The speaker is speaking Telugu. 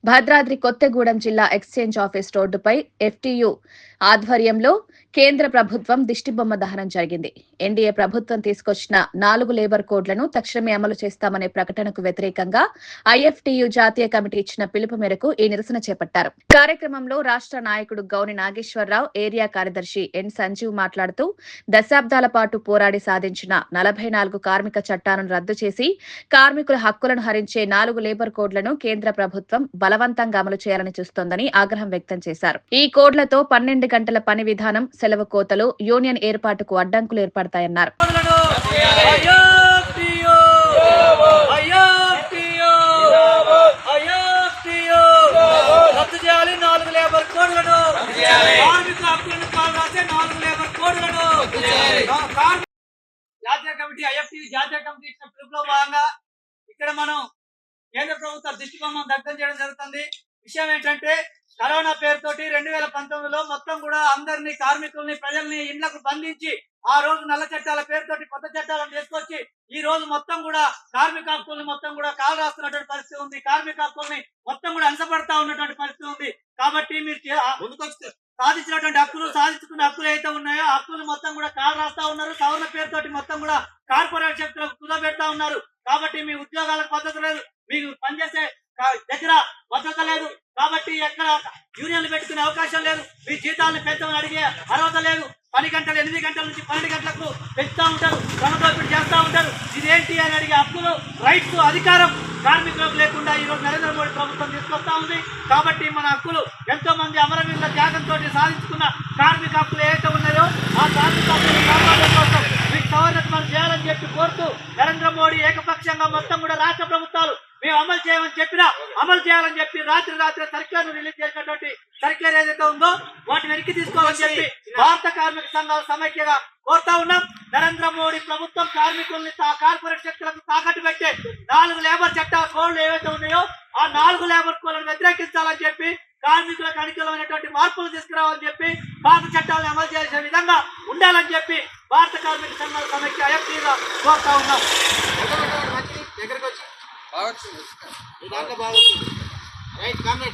భద్రాద్రి కొత్తగూడెం జిల్లా ఎక్స్చేంజ్ ఆఫీస్ రోడ్డుపై ఎఫ్టీయూ ఆధ్వర్యంలో కేంద్ర ప్రభుత్వం దిష్టిబొమ్మ దహనం జరిగింది. ఎన్డీఏ ప్రభుత్వం తీసుకొచ్చిన 4 లేబర్ కోడ్లను తక్షణమే అమలు చేస్తామనే ప్రకటనకు వ్యతిరేకంగా ఐఎఫ్టీయూ జాతీయ కమిటీ ఇచ్చిన పిలుపు మేరకు ఈ నిరసన చేపట్టారు. కార్యక్రమంలో రాష్ట్ర నాయకుడు గౌని నాగేశ్వరరావు, ఏరియా కార్యదర్శి ఎన్ సంజీవ్ మాట్లాడుతూ దశాబ్దాల పాటు పోరాడి సాధించిన 44 కార్మిక చట్టాలను రద్దు చేసి కార్మికుల హక్కులను హరించే 4 లేబర్ కోడ్లను కేంద్ర ప్రభుత్వం బలవంతంగా అమలు చేయాలని చూస్తోందని ఆగ్రహం వ్యక్తం చేశారు. ఈ కోడ్లతో 12 గంటల పని విధానం, సెలవు కోతలు, యూనియన్ ఏర్పాటుకు అడ్డంకులు ఏర్పడతాయన్నారు. జాతీయ కమిటీ ఐఎఫ్టీయూ జాతీయ కమిటీ ఇచ్చిన పిలుపులో భాగంగా ఇక్కడ మనం కేంద్ర ప్రభుత్వ దిష్టిబొమ్మను దగ్ధం చేయడం జరుగుతుంది. విషయం ఏంటంటే కరోనా పేరుతోటి 2019లో మొత్తం కూడా అందరినీ, కార్మికుల్ని, ప్రజల్ని ఇండ్లకు బంధించి ఆ రోజు నల్ల చట్టాల పేరుతోటి కొత్త చట్టాలను తీసుకొచ్చి ఈ రోజు మొత్తం కూడా కార్మిక హక్కుల్ని మొత్తం కూడా కాలు రాస్తున్నటువంటి పరిస్థితి ఉంది. కార్మిక హక్కుల్ని మొత్తం కూడా అంశపడతా ఉన్నటువంటి పరిస్థితి ఉంది. కాబట్టి మీరు సాధించినటువంటి హక్కులు, సాధించుకున్న హక్కులు ఏదైతే ఉన్నాయో ఆ హక్కులు మొత్తం కూడా కాలు రాస్తా ఉన్నారు. సవరణ పేరుతోటి మొత్తం కూడా కార్పొరేట్ శక్తులకు కుదబెడతా ఉన్నారు. కాబట్టి మీ ఉద్యోగాలకు పద్ధతి లేదు, మీకు పనిచేసే దగ్గర భద్రత లేదు. కాబట్టి ఎక్కడ యూనియన్లు పెట్టుకునే అవకాశం లేదు. మీ జీతాలను పెంచమని అడిగే అర్హత లేదు. 10 గంటలు 8 గంటల నుంచి 12 గంటలకు పెంచుతా ఉంటారు, శ్రమదోపిడి చేస్తా ఉంటారు. ఇదేంటి అని అడిగే హక్కులు, రైట్స్, అధికారం కార్మికులకు లేకుండా ఈ రోజు నరేంద్ర మోడీ ప్రభుత్వం తీసుకొస్తా ఉంది. కాబట్టి మన హక్కులు ఎంతో మంది అమరవీరుల త్యాగంతో సాధించుకున్న కార్మిక హక్కులు ఏవైతే ఉన్నాయో ఆ కార్మిక హక్కులు కాపాడడం కోసం మీకు సవరణకు మనం చేయాలని చెప్పి కోరుతూ నరేంద్ర మోడీ ఏకపక్షంగా మొత్తం కూడా రాష్ట్ర ప్రభుత్వాలు మేము అమలు చేయమని చెప్పినా అమలు చేయాలని చెప్పి రాత్రి సర్క్యులర్ రిలీజ్ చేసినటువంటి సర్క్యులర్ ఏదైతే ఉందో వాటిని వెనక్కి తీసుకోవాలని చెప్పి భారత కార్మిక సంఘాల సమైక్యగా కోరుతా ఉన్నాం. నరేంద్ర మోడీ ప్రభుత్వం కార్మికుల్ని కార్పొరేట్ శక్తులకు తాకట్టు పెట్టే 4 లేబర్ చట్టాల కోడ్లు ఏవైతే ఉన్నాయో ఆ 4 లేబర్ కోడ్లను వ్యతిరేకించాలని చెప్పి, కార్మికులకు అనుకూలమైనటువంటి మార్పులు తీసుకురావాలని చెప్పి, పాత చట్టాలను అమలు చేసే విధంగా ఉండాలని చెప్పి భారత కార్మిక సంఘాల సమైక్య ఐఎఫ్టీగా కోరుతా ఉన్నాం. దగ్గరకు వచ్చి